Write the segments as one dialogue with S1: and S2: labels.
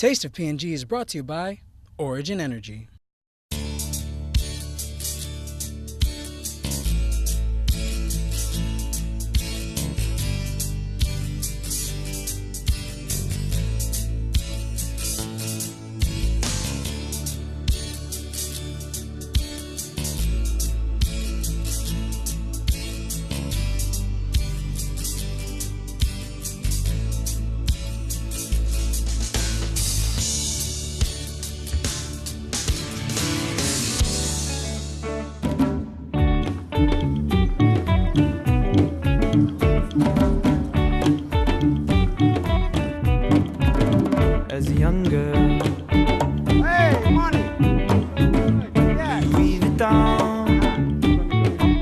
S1: Taste of PNG is brought to you by Origin Energy.
S2: As a young girl,
S3: Hey, money. Yeah.
S2: you leave it down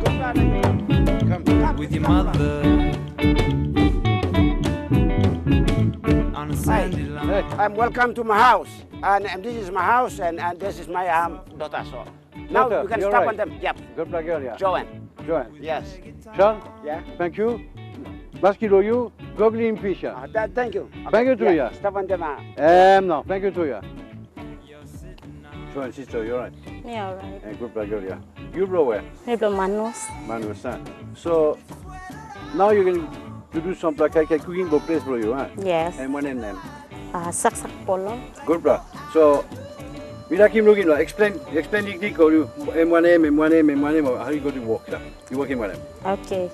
S3: Go brother. Come.
S2: with your mother on a sandy line.
S3: Welcome to my house. And this is my house, and this is my daughter. So now
S4: Daughter,
S3: you can
S4: you're
S3: stop
S4: right.
S3: on them. Yep.
S4: Good black girl, yeah.
S3: Joanne.
S4: Joanne.
S3: Yes.
S4: Sean,
S3: Yeah.
S4: thank you. Baskilo you, goblin fisher.
S3: Thank you.
S4: Thank you to you.
S3: Stop on them.
S4: No, thank you to you. Joanne, sister, you're right.
S5: Yeah, right.
S4: And good black girl, yeah. You blow where?
S5: Maybe Manus.
S4: Manu, son. So now you're going to do some black cooking go place for you, huh?
S5: Yes.
S4: And one in them.
S5: Saksak polo.
S4: Good bra. So without him looking, explain the code you M1M, how you go to work there? You working with them?
S5: Okay.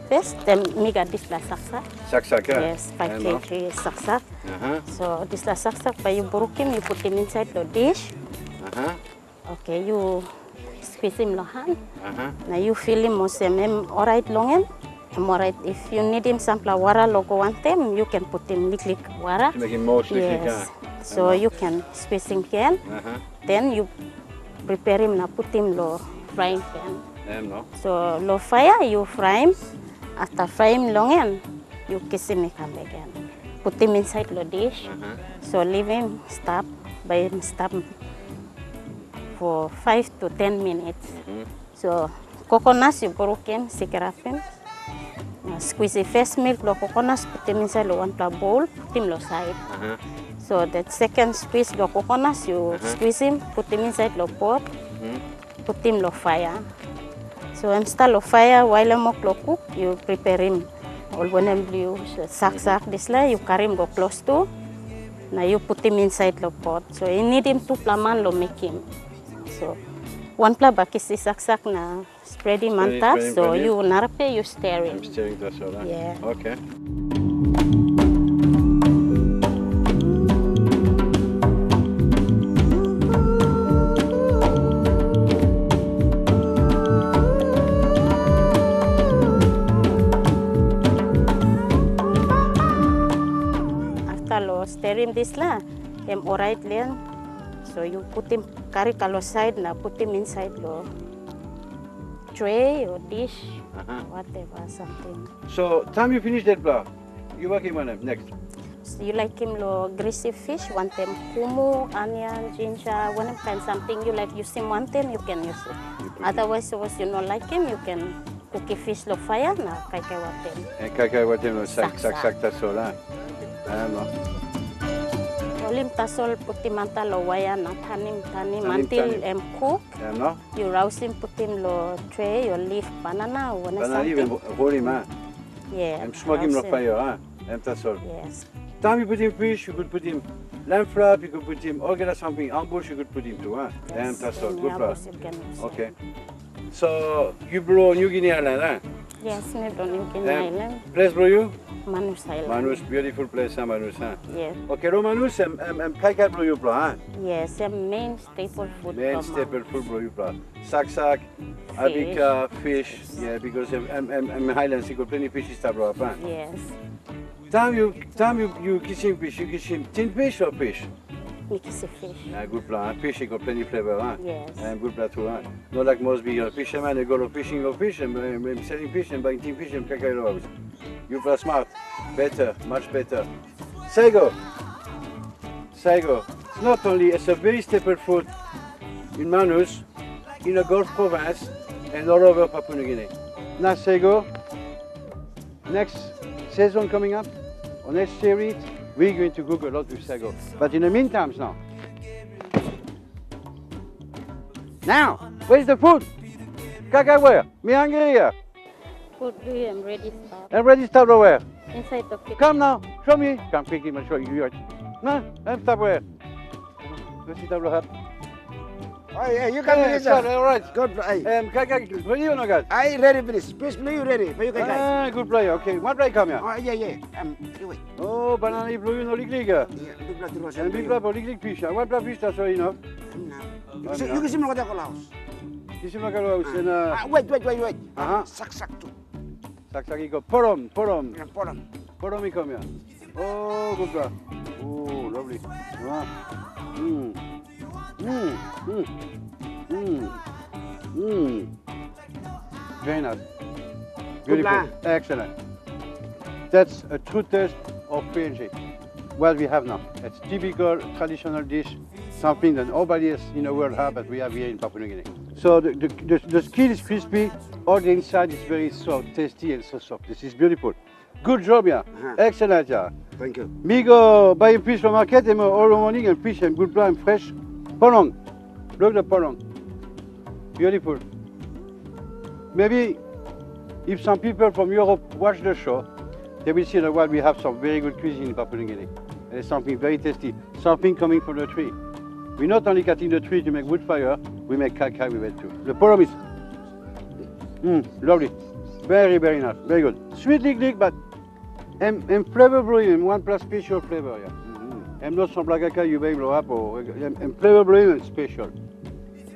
S5: First, then me got this la saksak.
S4: Sak, yeah?
S5: Yes, 5 kg saksak.
S4: Uh-huh.
S5: So this la saksak, by you broke him, you put him inside the dish.
S4: Uh-huh.
S5: Okay, you squeeze him lohan.
S4: Uh-huh.
S5: Now you fill him mosem alright longen. Alright, if you need him some wara logo one time, you can put him lick wara.
S4: To make it more slick,
S5: Yes. So you can squeeze him can.
S4: Uh-huh.
S5: Then you prepare him na put him low frying pan.
S4: No?
S5: So low fire, you fry him. After fry him longan, you kiss him again. Put him inside the dish.
S4: Uh-huh.
S5: So leave him stop by him stop for 5 to 10 minutes. So coconuts you broke him, sikirap him. Squeeze the first milk, the coconuts, put him inside the one bowl, put him side.
S4: Uh-huh.
S5: So the second squeeze the coconuts, you squeeze him, put him inside the pot, put him low fire. So install low fire while I'm cook, you prepare him. All when you sak this la, you carry him go close to. Now you put him inside the pot. So you need him to plaman lo make him. So one pla bakisi sak na spread him on top.
S4: Spread him,
S5: So
S4: spread him.
S5: you narape, you stir him.
S4: I'm steering that so that.
S5: Yeah.
S4: Okay.
S5: After lo stir him this la, him alright then. So you put him carry kalo side na put him inside lo tray or dish, whatever something.
S4: So time you finish that blah, you working on them next.
S5: So you like him lo greasy fish, one time kumu, onion, ginger, one kind something you like use him one time you can use it. Otherwise, suppose you not like him, you can cook a fish lo fire na kai one time.
S4: And kaka what them sak
S5: Sak.
S4: that so that. No.
S5: Olim tasol puti manta lo waya na tanim
S4: Tanim.
S5: until cook.
S4: No?
S5: You rouse him, put him lo tray, you leaf banana, one
S4: But even
S5: something.
S4: hold him, huh?
S5: Yeah.
S4: I'm smoking
S5: rouse
S4: no
S5: him.
S4: fire, huh? And that's all.
S5: Yes.
S4: Time you put him fish, you could put him lamb flap, you could put him all get something ambush, you could put him too, huh? And
S5: Yes.
S4: that's all.
S5: Any
S4: Good blah.
S5: apples you can use.
S4: Okay. So you blow New Guinea Island, huh?
S5: Yes, me don't in
S4: And
S5: Island,
S4: place bro you?
S5: Manus Island.
S4: Manus, beautiful place, huh, Manus, huh?
S5: Yes.
S4: Okay, Romanus, kai blow you blah, huh?
S5: Yes, the main staple food.
S4: Main
S5: from,
S4: staple food bro you blah. Sak, abika, fish, yeah, because Highlands you got plenty fish stuff bro, huh?
S5: Yes.
S4: Time you kissing fish, you kiss him tin fish or fish?
S5: Mixed fish.
S4: Yeah, good plan. Fish, you got plenty flavor, huh?
S5: Yes.
S4: And good plan too, huh? Not like Mosby, you're a fisherman, you go to fishing or fish, and selling fish and buying tin fish and kakairos. You are smart. Better, much better. Saigo. It's not only, it's a very staple food in Manus, in the Gulf province, and all over Papua New Guinea. Now, Saigo, next season coming up, or next series, we're going to cook a lot with sago. But in the meantime now. Now, where's the food? Kaka where? Me hungry here.
S5: Food we am ready start.
S4: I'm ready to start where?
S5: Inside the kitchen.
S4: Come now, show me. Come quickly, I'll show you. No, I'm start where? Let's see table up.
S3: Oh, yeah, you can finish.
S4: All right.
S3: Good play.
S4: Kaka, ready or not, guys?
S3: I ready finish. Please play, you ready? For you guys.
S4: Ah, good play. Okay, one play come here.
S3: Oh, yeah. You wait.
S4: Oh, banana i blue no lig.
S3: Yeah, big blood rose.
S4: And big blood lig fish. One blood fish that's enough.
S3: You can see me what I call house.
S4: You see my girl and
S3: Wait.
S4: Uh-huh.
S3: Sak tu.
S4: Saksaki go. Porom.
S3: Yeah, bottom.
S4: Porom come here. Oh, good blood. Oh, lovely. Wow. Very nice. Beautiful. Excellent. That's a true taste of PNG. What we have now. It's typical traditional dish, something that nobody else in the world have, but we have here in Papua New Guinea. So the skin is crispy, all the inside is very soft, tasty and so soft. This is beautiful. Good job, yeah. Excellent, yeah.
S3: Thank you.
S4: Me go buy fish from market and all the morning and fish and good plan fresh. Polong. Look the polong. Beautiful. Maybe if some people from Europe watch the show, they will see that while we have some very good cuisine in Papua New Guinea. And it's something very tasty, something coming from the tree. We're not only cutting the tree to make wood fire, we make kai with it too. The polong is lovely. Very, very nice. Very good. Sweet lick, but and flavor brilliant, one plus special flavor, yeah. And not some blagaka you may blow up or and flavor brilliant special.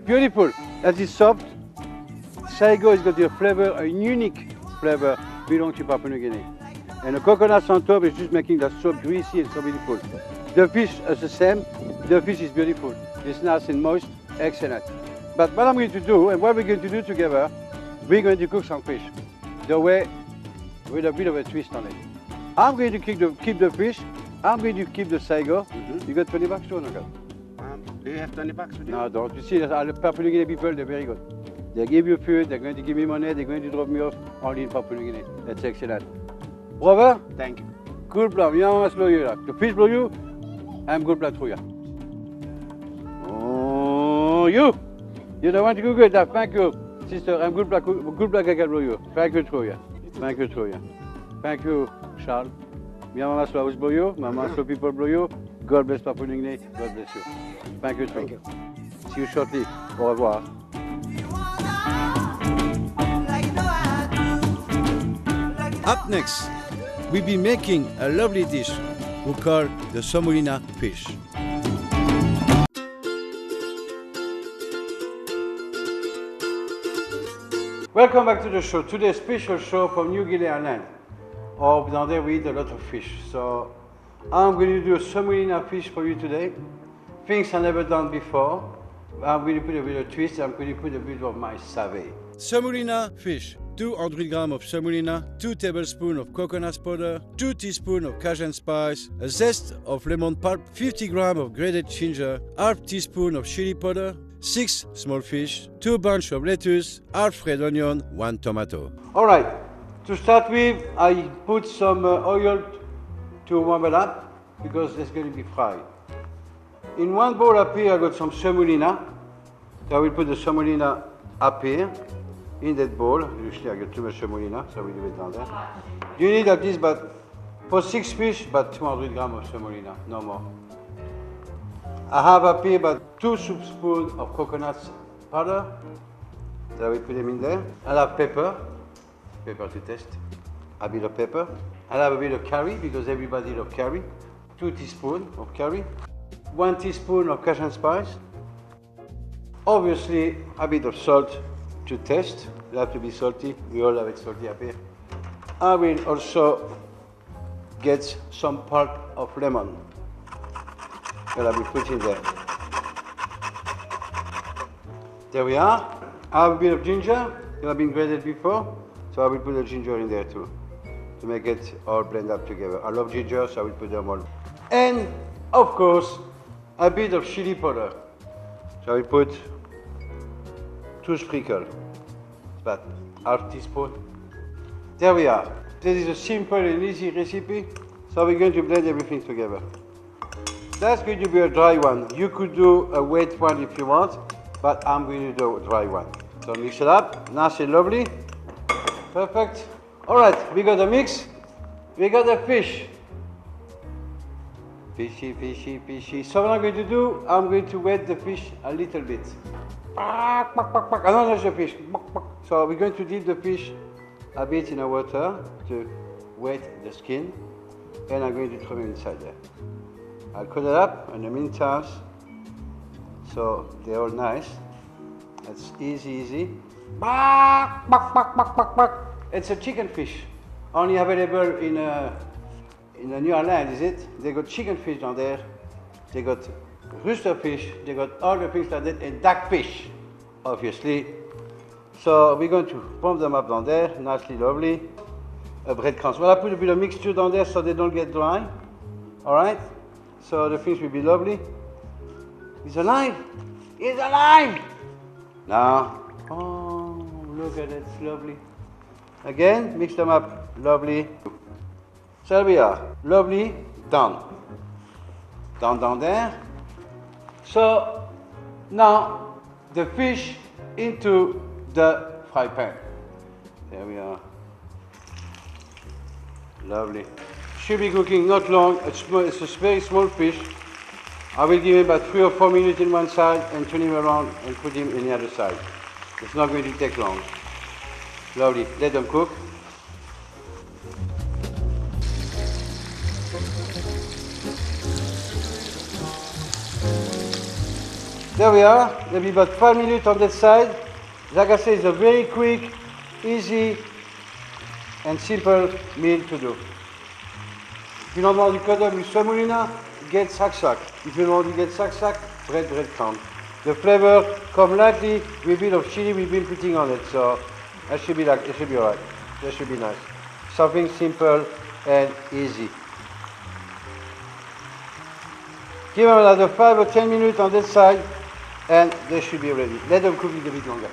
S4: Beautiful. As it's soft, sago has got a flavor, a unique flavor belong to Papua New Guinea. And the coconuts on top is just making that so greasy and so beautiful. The fish is the same. The fish is beautiful. It's nice and moist. Excellent. But what I'm going to do, and what we're going to do together, we're going to cook some fish. The way, with a bit of a twist on it. I'm going to keep the fish. I'm going to keep the sago. You got $20 or not?
S3: Do you have $20 with you?
S4: No, don't. You see, the Papua New Guinea people, they're very good. They give you food, they're going to give me money, they're going to drop me off only in Papua New Guinea. That's excellent. Brother?
S3: Thank you.
S4: Good plan. Yeah, I must blow you. The fish blow you, I'm good plan for you. Oh, you don't want to cook it. Thank you, sister. I'm good plan I can blow you. Thank you, Troya. Thank you, Troya. Thank you, Charles. Mama Slow blow you, Mama Slow people blow you. God bless Papua New Guinea. God bless you. Thank you, Troya.
S3: Thank you.
S4: See you shortly. Au revoir. Up next, we'll be making a lovely dish we call the semolina fish. Welcome back to the show. Today's special show from New Guinea Island. Down there we eat a lot of fish. So I'm going to do a semolina fish for you today. Things I've never done before. I'm going to put a bit of twist. I'm going to put a bit of my savay. Semolina fish. 200 grams of semolina, 2 tablespoons of coconut powder, 2 teaspoons of Cajun spice, a zest of lemon pulp, 50 grams of grated ginger, half teaspoon of chili powder, 6 small fish, 2 bunches of lettuce, half red onion, 1 tomato. All right, to start with, I put some oil to warm it up because it's going to be fried. In one bowl up here, I got some semolina. So I will put the semolina up here. In that bowl, usually I get too much semolina, so we leave it down there. You need at least for 6 fish, about 200 grams of semolina, no more. I have up here about 2 spoons of coconut powder. So we put them in there. I'll have pepper to taste. A bit of pepper. I'll have a bit of curry, because everybody loves curry. 2 teaspoons of curry. 1 teaspoon of Cajun spice. Obviously, a bit of salt to taste. It have to be salty. We all have it salty up here. I will also get some pulp of lemon that I will put in there. There we are. I have a bit of ginger that have been grated before, so I will put the ginger in there too to make it all blend up together. I love ginger, so I will put them all. And of course, a bit of chili powder. So I will put 2 sprinkles, about half teaspoon. There we are. This is a simple and easy recipe, So we're going to blend everything together. That's going to be a dry one. You could do a wet one if you want, but I'm going to do a dry one. So mix it up, nice and lovely. Perfect. All right, we got the mix. We got the fish. Fishy, fishy, fishy. So what I'm going to do, I'm going to wet the fish a little bit. I don't know the fish. So we're going to dip the fish a bit in the water to wet the skin, and I'm going to throw them inside there. I'll cut it up in the meantime, so they're all nice. It's easy. It's a chicken fish, only available in the New Orleans, is it? They got chicken fish down there, they got rooster fish, they got all the things like that, and duck fish, obviously. So we're going to pump them up down there, nicely lovely. Breadcrumbs. Well, I put a bit of mixture down there so they don't get dry. All right? So the fish will be lovely. He's alive! He's alive! Now, oh, look at it, it's lovely. Again, mix them up, lovely. So there we are, lovely, done. Down there. So now the fish into the fry pan. There we are. Lovely. Should be cooking not long. It's a very small fish. I will give him about 3 or 4 minutes in one side and turn him around and put him in the other side. It's not going to take long. Lovely. Let them cook. There we are. Maybe about 5 minutes on that side. Like I said, it's a very quick, easy, and simple meal to do. If you don't want to cut them with semolina, get sac-sac. If you don't want to get sac-sac, breadcrumb. The flavor comes lightly with a bit of chili we've been putting on it, so it should be alright. That should be nice. Something simple and easy. Give them another 5 or 10 minutes on that side, and they should be ready. Let them cook a little bit longer.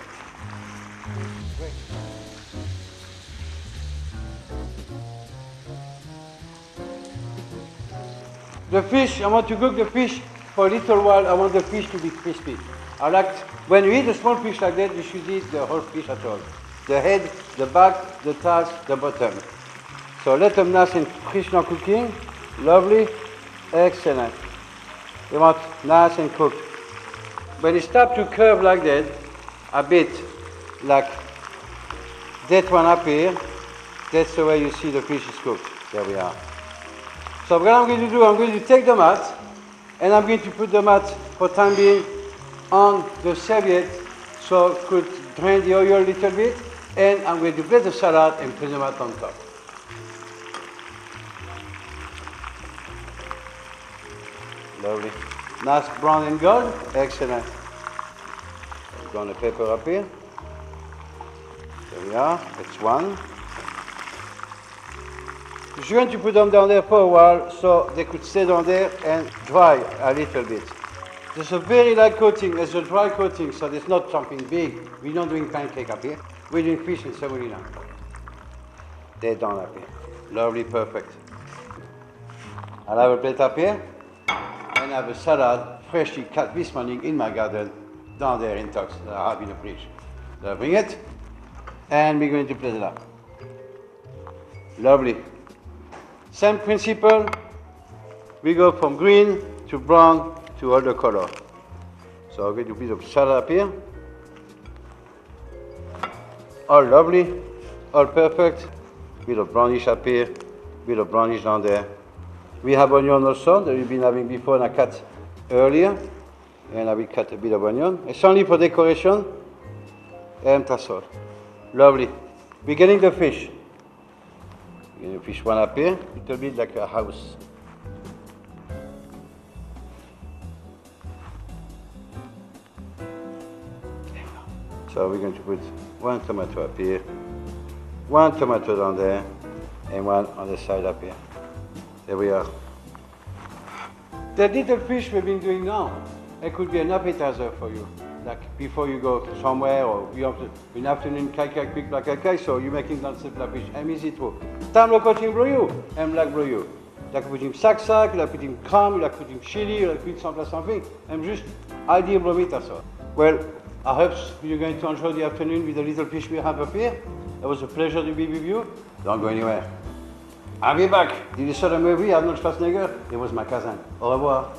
S4: The fish, I want to cook the fish for a little while. I want the fish to be crispy. I like, when you eat a small fish like that, you should eat the whole fish at all. The head, the back, the tails, the bottom. So let them nice and fish now cooking. Lovely, excellent. You want nice and cooked. When it starts to curve like that, a bit like that one up here, that's the way you see the fish is cooked. There we are. So what I'm going to do, I'm going to take the mat, and I'm going to put the mat for time being on the serviette so it could drain the oil a little bit, and I'm going to plate the salad and put the mat on top. Lovely. Nice brown and gold, excellent. Got the pepper up here. There we are, that's one. You're going to put them down there for a while so they could stay down there and dry a little bit. There's a very light coating, it's a dry coating, so there's not something big. We're not doing pancake up here. We're doing fish and semolina. They're done up here. Lovely, perfect. I'll have a plate up here and have a salad freshly cut this morning in my garden down there in Tox that I have in the fridge. So I'll bring it and we're going to plate it up. Lovely. Same principle, we go from green to brown to other color. So I'm going to put a bit of salad up here. All lovely, all perfect. Bit of brownish up here, bit of brownish down there. We have onion also that we've been having before and I cut earlier. And I will cut a bit of onion. It's only for decoration. And that's all. Lovely. We're getting the fish. You fish one up here, a little bit like a house. So we're going to put one tomato up here, one tomato down there, and one on the side up here. There we are. The little fish we've been doing now, it could be an appetizer for you. Like before you go somewhere or you have to, in afternoon, quick like a so you're making that simple fish. I'm easy to. Tam le coaching broyou, I'm like broyou. Il a coutume sac, il a coutume crème, il a coutume chili, il a coutume sans place something. I'm just idea blow it as well. Well, I hope you're going to enjoy the afternoon with the little fish we have up here. It was a pleasure to be with you. Don't go anywhere. I'll be back. Did you saw the movie Arnold Schwarzenegger? It was my cousin. Au revoir.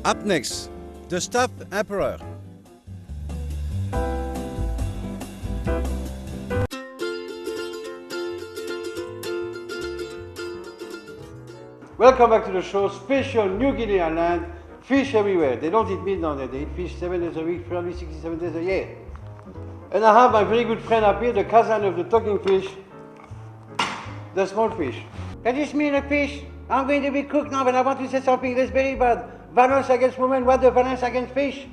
S6: Up next, the Stuffed Emperor.
S4: Welcome back to the show, special New Guinea Island, fish everywhere. They don't eat meat down there, they eat fish 7 days a week, 367 days a year. And I have my very good friend up here, the cousin of the talking fish, the small fish. Can you smell the fish? I'm going to be cooked now, but I want to say something that's very bad. Violence against women, what the violence against fish?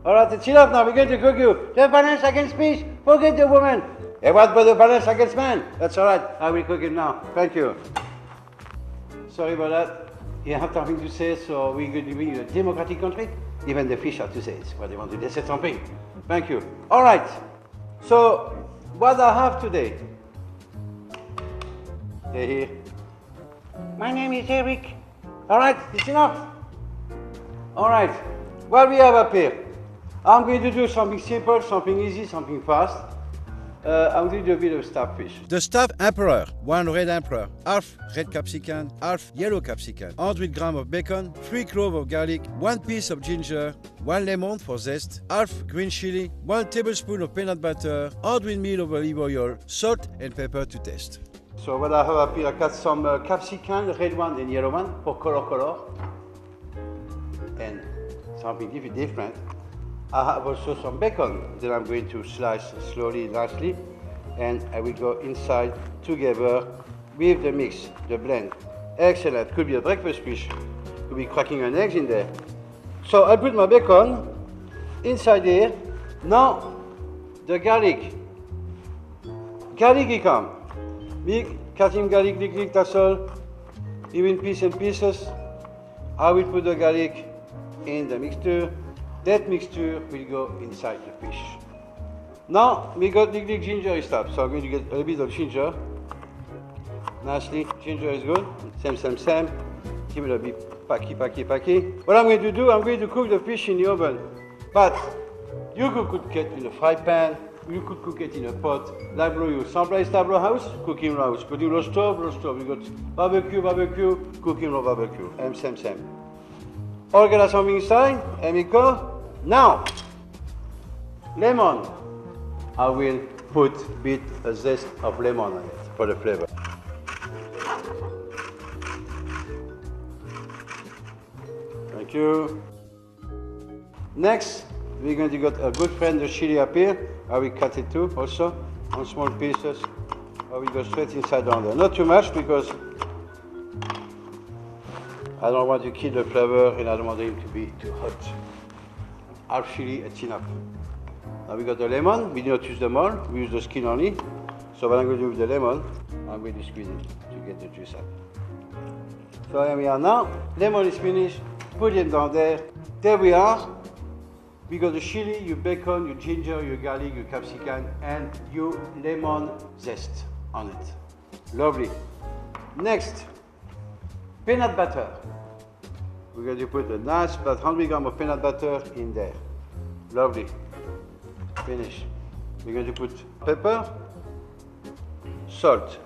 S4: All right, it's enough now, we're going to cook you. The violence against fish, forget the woman. And what about the violence against man? That's all right, I will cook him now. Thank you. Sorry about that. You have something to say, so we're going to be in a democratic country. Even the fish have to say it's what they want to say something. Thank you. All right, so what I have today. They're here. My name is Eric. All right, it's enough. All right, what we have up here? I'm going to do something simple, something easy, something fast. I'm going to do a bit of stuffed fish.
S6: The Stuffed Emperor, 1 red emperor, half red capsicum, half yellow capsicum, 100 grams of bacon, 3 cloves of garlic, 1 piece of ginger, 1 lemon for zest, half green chili, 1 tablespoon of peanut butter, 100 ml of olive oil, salt and pepper to taste.
S4: So what I have up here, I got some capsicum, red one and yellow one for color. And something different. I have also some bacon that I'm going to slice slowly, nicely, and I will go inside together with the mix, the blend. Excellent. Could be a breakfast fish. Could be cracking an egg in there. So I put my bacon inside here. Now the garlic. Garlic come. Big cutting garlic, lick, that's all. Even pieces. I will put the garlic in the mixture. That mixture will go inside the fish. Now we got lick ginger stuff, so I'm going to get a little bit of ginger. Nicely, ginger is good. Same. Give it a bit packy. What I'm going to do, I'm going to cook the fish in the oven. But you could cook it in a fry pan, you could cook it in a pot. Like you, some place tableau house, cooking house. Cooking roast stove. We got barbecue, cooking raw barbecue. And same. All get something inside, and we go. Now, lemon. I will put a bit of zest of lemon on it for the flavor. Thank you. Next, we're going to get a good friend, the chili up here. I will cut it too, also, on small pieces. I will go straight inside down there. Not too much, because I don't want to kill the flavor and I don't want it to be too hot. Half chili, it's enough. Now we got the lemon, we do not use them all, we use the skin only. So what I'm going to do with the lemon, I'm going to squeeze it to get the juice out. So here we are now, lemon is finished, put it down there. There we are. We got the chili, your bacon, your ginger, your garlic, your capsicum, and your lemon zest on it. Lovely. Next, peanut butter. We're going to put a nice, about 100 grams of peanut butter in there. Lovely. Finish. We're going to put pepper, salt,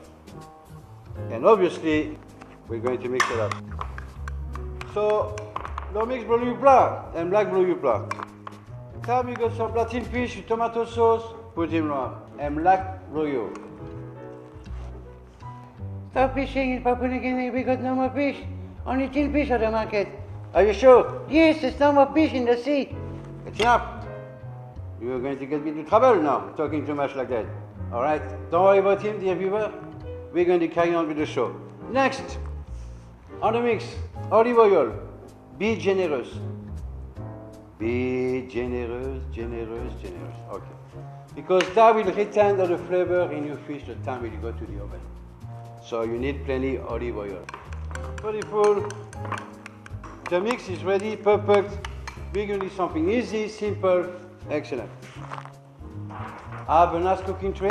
S4: and obviously we're going to mix it up. So, le mix bleu du plat and black bleu du plat. Time you got some platine fish, tomato sauce, put him on, and black bleu. Stop fishing in Papua New Guinea, we got no more fish. Only 10 fish at the market. Are you sure? Yes, there's no more fish in the sea. It's enough. You're going to get me into trouble now, talking too much like that. All right, don't worry about him, dear viewer. We're going to carry on with the show. Next, on the mix, olive oil. Be generous. Be generous, generous, generous. Okay. Because that will retain the flavor in your fish the time you go to the oven. So you need plenty olive oil. Beautiful. The mix is ready, perfect. We're going to do something easy, simple, excellent. I have a nice cooking tray.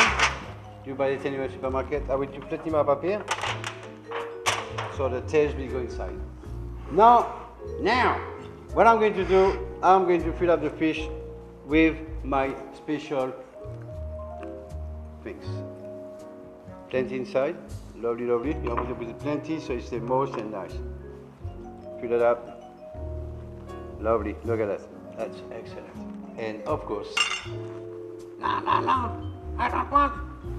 S4: You buy it anywhere in the supermarket. I will do plenty of paper. So the taste will go inside. Now, what I'm going to do, I'm going to fill up the fish with my special things. Plenty inside, lovely, lovely. You want to put it plenty so it's the most and nice. Fill it up, lovely, look at that. That's excellent. And of course, no, I don't want.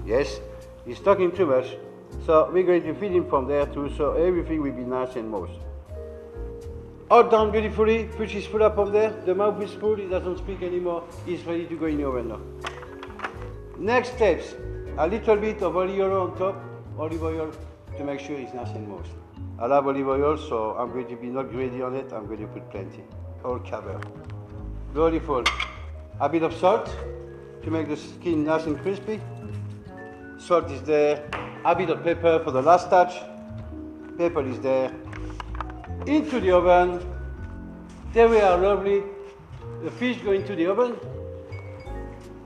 S4: Yes, he's talking too much. So we're going to feed him from there too, so everything will be nice and moist. All done beautifully, fish is full up from there, the mouth is full, he doesn't speak anymore, he's ready to go in the oven now. Next steps, a little bit of olive oil on top, olive oil to make sure it's nice and moist. I love olive oil, so I'm going to be not greedy on it, I'm going to put plenty, all covered. Beautiful. A bit of salt to make the skin nice and crispy. Salt is there. A bit of pepper for the last touch. Pepper is there. Into the oven. There we are, lovely. The fish go into the oven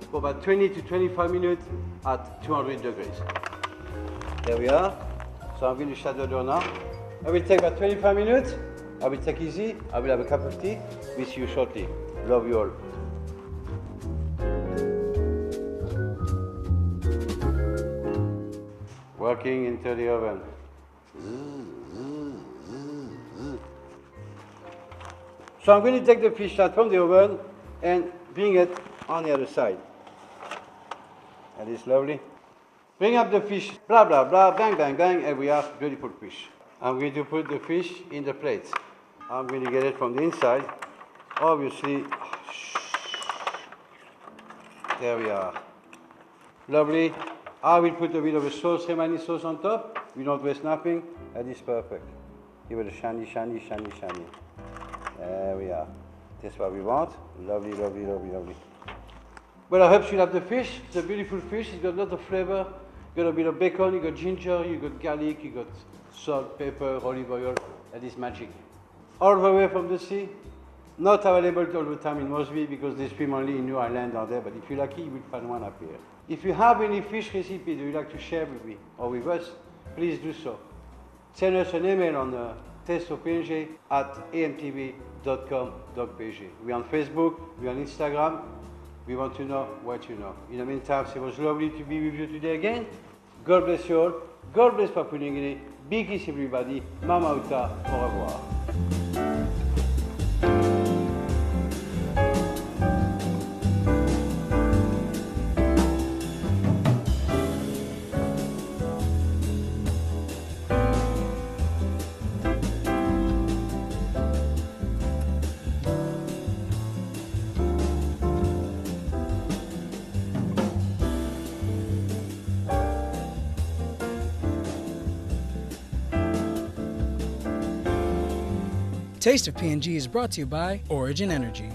S4: for about 20 to 25 minutes at 200 degrees. There we are. So I'm going to shut the door now. I will take about 25 minutes. I will take easy. I will have a cup of tea. We'll see you shortly. Love you all. Working into the oven. So I'm going to take the fish out from the oven and bring it on the other side. That is lovely. Bring up the fish, blah, blah, blah, bang, bang, bang, and we have beautiful fish. I'm going to put the fish in the plate. I'm going to get it from the inside. Obviously, there we are. Lovely. I will put a bit of a sauce, Remani sauce on top. We don't waste nothing. That is perfect. Give it a shiny, shiny, shiny, shiny. There we are. That's what we want. Lovely, lovely, lovely, lovely. Well, I hope you love the fish. It's a beautiful fish. It's got a lot of flavor. You got a bit of bacon, you got ginger, you got garlic, you got salt, pepper, olive oil. That is magic. All the way from the sea. Not available all the time in Mosby because they swim only in New Ireland down there, but if you're lucky, you will find one up here. If you have any fish recipe that you'd like to share with me or with us, please do so. Send us an email on testopng@amtv.com.pg. We're on Facebook, we're on Instagram. We want to know what you know. In the meantime, it was lovely to be with you today again. God bless you all. God bless Papua New Guinea. Big kiss everybody. Mama Uta. Au revoir.
S1: Taste of PNG is brought to you by Origin Energy.